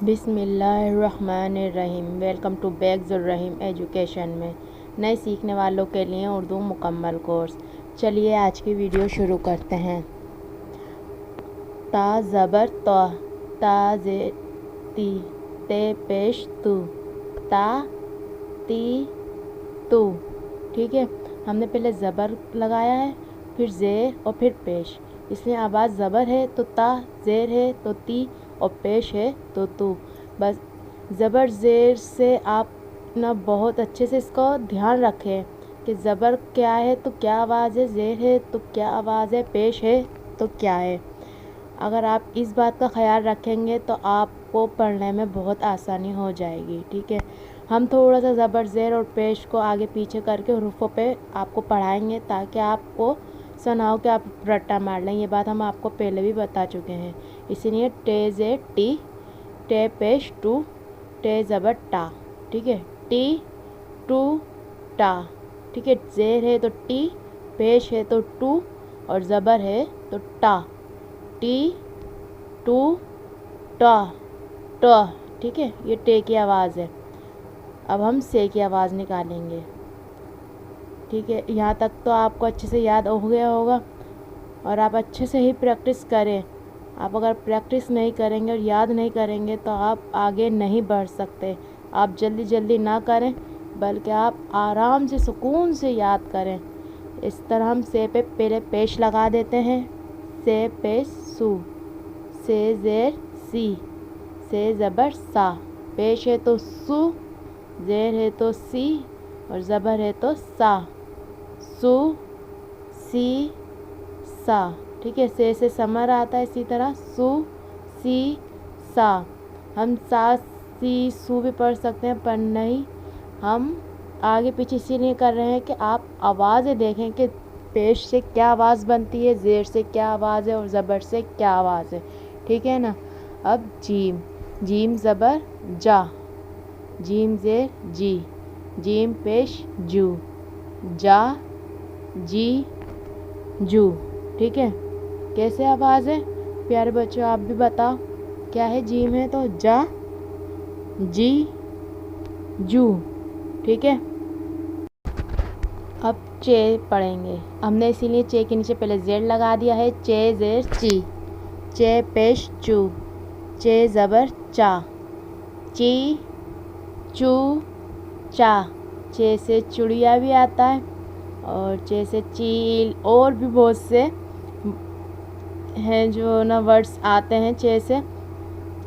बिस्मिल्लाहिर्रहमानिर्रहीम। Welcome to बैग्ज़ुर्रहीम education में नए सीखने वालों के लिए उर्दू मुकम्मल कोर्स। चलिए आज की वीडियो शुरू करते हैं। ता ज़बर तो, ता जे ती, ते पेश तू, ता ती तू। ठीक है, हमने पहले ज़बर लगाया है, फिर ज़ेर और फिर पेश, इसलिए आवाज़ ज़बर है तो ता, ज़ेर है तो ती और पेश है तो तू। बस ज़बर ज़ेर से आप ना बहुत अच्छे से इसको ध्यान रखें कि ज़बर क्या है तो क्या आवाज़ है, ज़ेर है तो क्या आवाज़ है, पेश है तो क्या है। अगर आप इस बात का ख्याल रखेंगे तो आपको पढ़ने में बहुत आसानी हो जाएगी। ठीक है, हम थोड़ा सा ज़बर ज़ेर और पेश को आगे पीछे करके हुरूफ़ों पे आपको पढ़ाएंगे ताकि आपको सुनाओ कि आप रट्टा मार लें। ये बात हम आपको पहले भी बता चुके हैं। इसीलिए टे ज़ेर टी, टे पेश टू, टे ज़बर टा। ठीक है, टी टू टा। ठीक है, ज़ेर है तो टी, पेश है तो टू और ज़बर है तो टा। टी टू टा टा। ठीक है, ये टे की आवाज़ है। अब हम से की आवाज़ निकालेंगे। ठीक है, यहाँ तक तो आपको अच्छे से याद हो गया होगा और आप अच्छे से ही प्रैक्टिस करें। आप अगर प्रैक्टिस नहीं करेंगे और याद नहीं करेंगे तो आप आगे नहीं बढ़ सकते। आप जल्दी जल्दी ना करें बल्कि आप आराम से सुकून से याद करें। इस तरह हम से पे पहले पेश लगा देते हैं। से पेश सू, से ज़ेर सी, से ज़बर सा, पेश है तो सू, ज़ेर है तो सी और ज़बर है तो सा। सू सी सा। ठीक है, से समर आता है, इसी तरह सू सी सा। हम सा सी सू भी पढ़ सकते हैं पर नहीं, हम आगे पीछे इसीलिए कर रहे हैं कि आप आवाज़ें देखें कि पेश से क्या आवाज़ बनती है, ज़ेर से क्या आवाज़ है और ज़बर से क्या आवाज़ है। ठीक है ना। अब जीम, जीम ज़बर जा, जीम ज़ेर जी, जीम पेश जू, जा जी जू। ठीक है, कैसे आवाज़ है प्यारे बच्चों, आप भी बताओ क्या है। जीम है तो जा जी जू। ठीक है, अब चे पढ़ेंगे। हमने इसीलिए चे के नीचे पहले ज़ेर लगा दिया है। चे ज़ेर ची, चे पेश चू, चे ज़बर चा, ची चू चा। चे से चुड़िया भी आता है और चे से चील और भी बहुत से हैं जो ना वर्ड्स आते हैं चे से,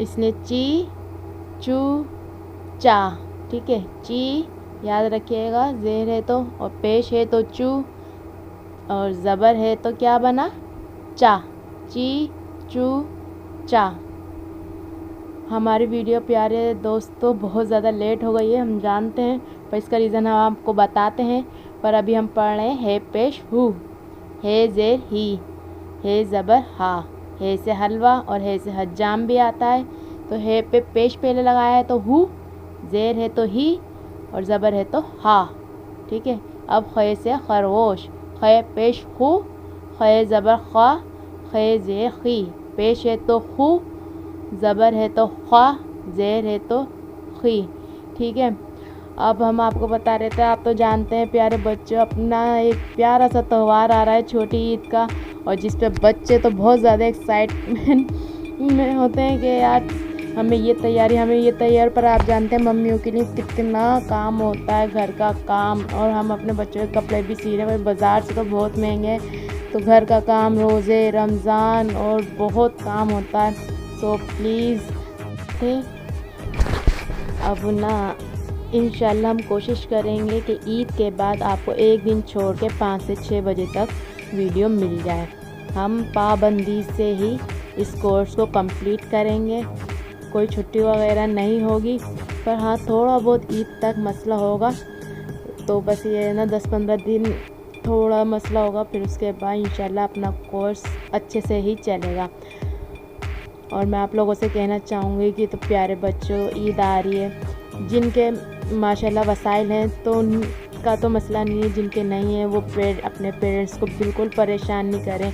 इसलिए ची चू चा। ठीक है, ची याद रखिएगा, ज़ेर है तो और पेश है तो चू और ज़बर है तो क्या बना, चा। ची चू चा। हमारी वीडियो प्यारे दोस्तों बहुत ज़्यादा लेट हो गई है, हम जानते हैं, पर इसका रीज़न हम आपको बताते हैं। पर अभी हम पढ़ रहे हैं है पेश हु, है ज़ेर ही, है ज़बर हा, है से हलवा और है से हज्जाम भी आता है। तो है पे पेश पहले लगाया है तो हु, ज़ेर है तो ही और ज़बर है तो हा। ठीक है, अब खे से खरगोश, खे पेश हु, खे ज़बर खा, खे ज़ेर खी, पेश है तो हु, ज़बर है तो ख्वा, ज़ेर है तो खी। ठीक है, अब हम आपको बता रहे थे, आप तो जानते हैं प्यारे बच्चों, अपना एक प्यारा सा त्यौहार आ रहा है छोटी ईद का, और जिस पे बच्चे तो बहुत ज़्यादा एक्साइटमेंट में होते हैं कि यार हमें ये तैयारी, पर आप जानते हैं मम्मियों के लिए कितना काम होता है, घर का काम, और हम अपने बच्चों के कपड़े भी सी रहे हैं, बाज़ार से तो बहुत महंगे हैं, तो घर का काम, रोज़े, रमज़ान और बहुत काम होता है। तो प्लीज़ अब ना इंशाल्लाह हम कोशिश करेंगे कि ईद के बाद आपको एक दिन छोड़ के 5 से 6 बजे तक वीडियो मिल जाए। हम पाबंदी से ही इस कोर्स को कंप्लीट करेंगे, कोई छुट्टी वगैरह नहीं होगी, पर हाँ थोड़ा बहुत ईद तक मसला होगा, तो बस ये ना 10-15 दिन थोड़ा मसला होगा, फिर उसके बाद इंशाल्लाह अपना कोर्स अच्छे से ही चलेगा। और मैं आप लोगों से कहना चाहूँगी कि तो प्यारे बच्चों, ईद आ रही है, जिनके माशाल्लाह वसाइल हैं तो उनका तो मसला नहीं है, जिनके नहीं है वो अपने पेरेंट्स को बिल्कुल परेशान नहीं करें